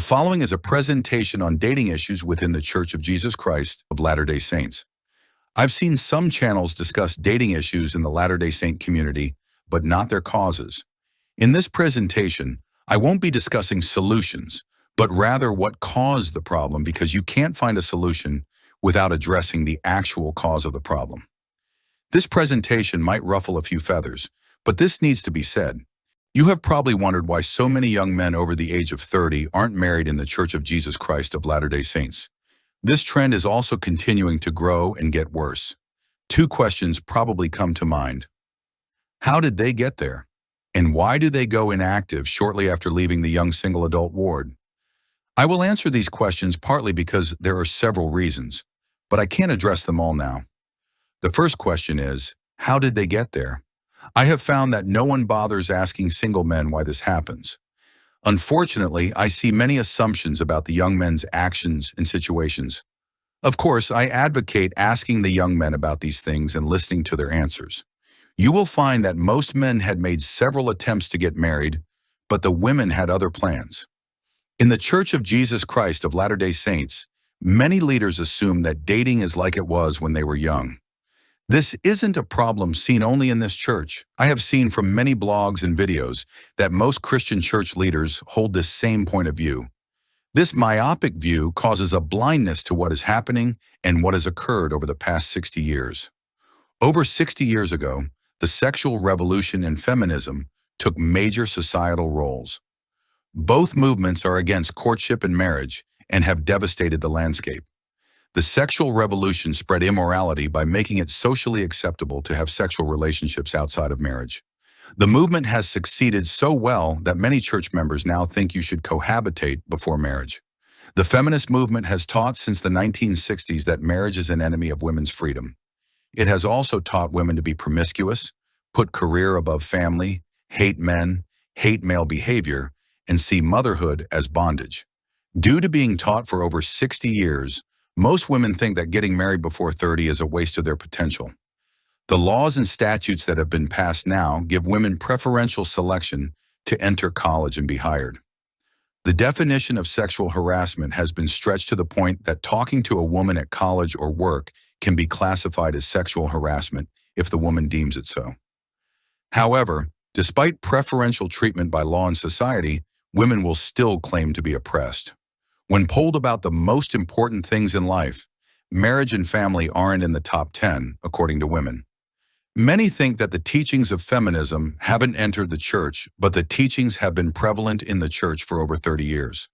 following is a presentation on dating issues within the Church of Jesus Christ of Latter-day Saints. I've seen some channels discuss dating issues in the Latter-day Saint community, but not their causes. In this presentation, I won't be discussing solutions, but rather what caused the problem, because you can't find a solution without addressing the actual cause of the problem. This presentation might ruffle a few feathers, but this needs to be said. You have probably wondered why so many young men over the age of 30 aren't married in the Church of Jesus Christ of Latter-day Saints. This trend is also continuing to grow and get worse. Two questions probably come to mind. How did they get there? And why do they go inactive shortly after leaving the young single adult ward? I will answer these questions partly because there are several reasons, but I can't address them all now. The first question is, how did they get there? I have found that no one bothers asking single men why this happens. Unfortunately, I see many assumptions about the young men's actions and situations. Of course, I advocate asking the young men about these things and listening to their answers. You will find that most men had made several attempts to get married, but the women had other plans. In the Church of Jesus Christ of Latter-day Saints, many leaders assume that dating is like it was when they were young. This isn't a problem seen only in this church. I have seen from many blogs and videos that most Christian church leaders hold this same point of view. This myopic view causes a blindness to what is happening and what has occurred over the past 60 years. Over 60 years ago, the sexual revolution and feminism took major societal roles. Both movements are against courtship and marriage and have devastated the landscape. The sexual revolution spread immorality by making it socially acceptable to have sexual relationships outside of marriage. The movement has succeeded so well that many church members now think you should cohabitate before marriage. The feminist movement has taught since the 1960s that marriage is an enemy of women's freedom. It has also taught women to be promiscuous, put career above family, hate men, hate male behavior, and see motherhood as bondage. Due to being taught for over 60 years, most women think that getting married before 30 is a waste of their potential. The laws and statutes that have been passed now give women preferential selection to enter college and be hired. The definition of sexual harassment has been stretched to the point that talking to a woman at college or work can be classified as sexual harassment if the woman deems it so. However, despite preferential treatment by law and society, women will still claim to be oppressed. When polled about the most important things in life, marriage and family aren't in the top 10, according to women. Many think that the teachings of feminism haven't entered the church, but the teachings have been prevalent in the church for over 30 years.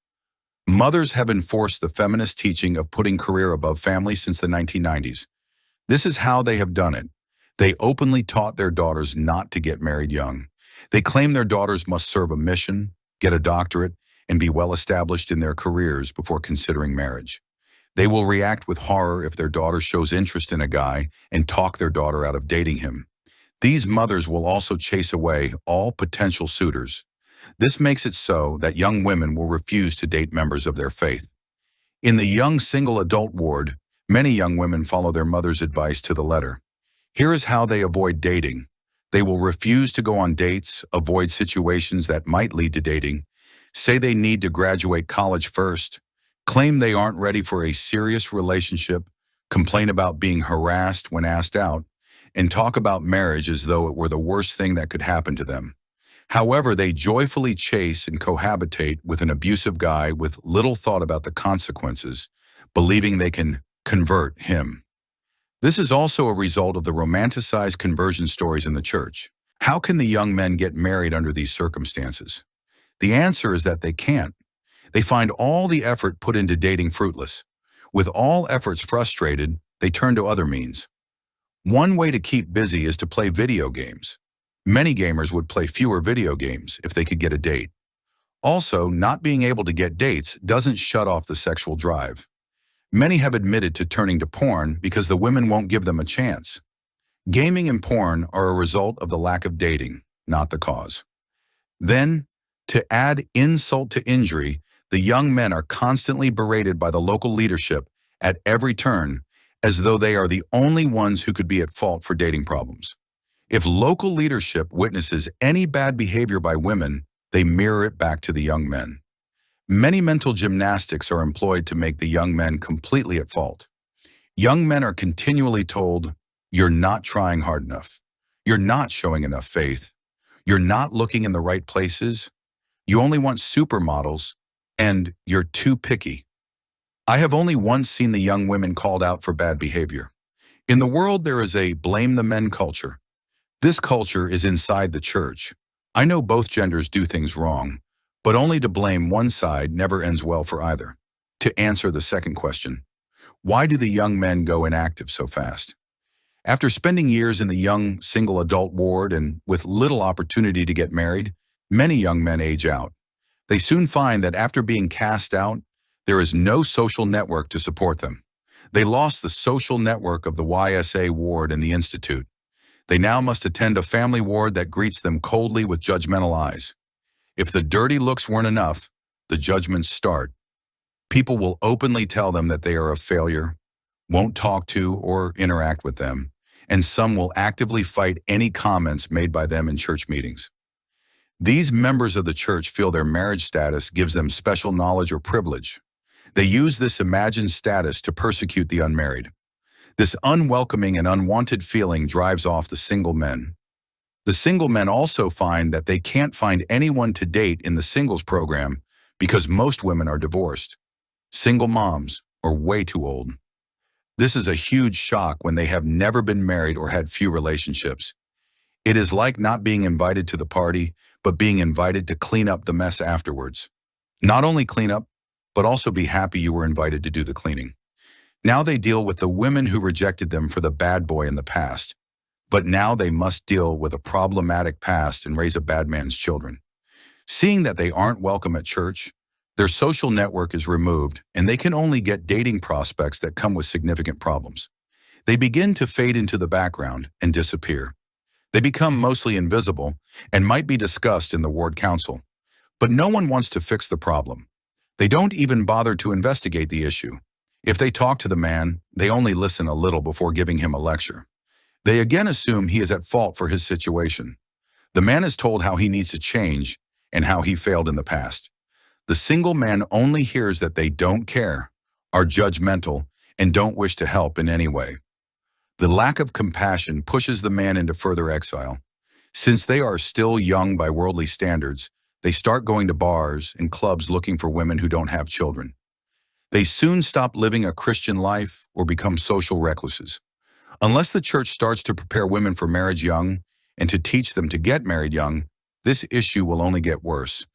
Mothers have enforced the feminist teaching of putting career above family since the 1990s. This is how they have done it. They openly taught their daughters not to get married young. They claim their daughters must serve a mission, get a doctorate, and be well established in their careers before considering marriage. They will react with horror if their daughter shows interest in a guy and talk their daughter out of dating him. These mothers will also chase away all potential suitors. This makes it so that young women will refuse to date members of their faith. In the young single adult ward, many young women follow their mother's advice to the letter. Here is how they avoid dating. They will refuse to go on dates, avoid situations that might lead to dating, say they need to graduate college first, claim they aren't ready for a serious relationship, complain about being harassed when asked out, and talk about marriage as though it were the worst thing that could happen to them. However, they joyfully chase and cohabitate with an abusive guy with little thought about the consequences, believing they can convert him. This is also a result of the romanticized conversion stories in the church. How can the young men get married under these circumstances? The answer is that they can't. They find all the effort put into dating fruitless. With all efforts frustrated, they turn to other means. One way to keep busy is to play video games. Many gamers would play fewer video games if they could get a date. Also, not being able to get dates doesn't shut off the sexual drive. Many have admitted to turning to porn because the women won't give them a chance. Gaming and porn are a result of the lack of dating, not the cause. Then, to add insult to injury, the young men are constantly berated by the local leadership at every turn as though they are the only ones who could be at fault for dating problems. If local leadership witnesses any bad behavior by women, they mirror it back to the young men. Many mental gymnastics are employed to make the young men completely at fault. Young men are continually told, "You're not trying hard enough. You're not showing enough faith. You're not looking in the right places. You only want supermodels, and you're too picky." I have only once seen the young women called out for bad behavior. In the world, there is a blame the men culture. This culture is inside the church. I know both genders do things wrong, but only to blame one side never ends well for either. To answer the second question, why do the young men go inactive so fast? After spending years in the young single adult ward and with little opportunity to get married, many young men age out. They soon find that after being cast out, there is no social network to support them. They lost the social network of the YSA ward and the institute. They now must attend a family ward that greets them coldly with judgmental eyes. If the dirty looks weren't enough, the judgments start. People will openly tell them that they are a failure, won't talk to or interact with them, and some will actively fight any comments made by them in church meetings. These members of the church feel their marriage status gives them special knowledge or privilege. They use this imagined status to persecute the unmarried. This unwelcoming and unwanted feeling drives off the single men. The single men also find that they can't find anyone to date in the singles program because most women are divorced, single moms, or way too old. This is a huge shock when they have never been married or had few relationships. It is like not being invited to the party, but being invited to clean up the mess afterwards. Not only clean up, but also be happy you were invited to do the cleaning. Now they deal with the women who rejected them for the bad boy in the past, but now they must deal with a problematic past and raise a bad man's children. Seeing that they aren't welcome at church, their social network is removed and they can only get dating prospects that come with significant problems. They begin to fade into the background and disappear. They become mostly invisible and might be discussed in the ward council, but no one wants to fix the problem. They don't even bother to investigate the issue. If they talk to the man, they only listen a little before giving him a lecture. They again assume he is at fault for his situation. The man is told how he needs to change and how he failed in the past. The single man only hears that they don't care, are judgmental, and don't wish to help in any way. The lack of compassion pushes the man into further exile. Since they are still young by worldly standards, they start going to bars and clubs looking for women who don't have children. They soon stop living a Christian life or become social recluses. Unless the church starts to prepare women for marriage young and to teach them to get married young, this issue will only get worse.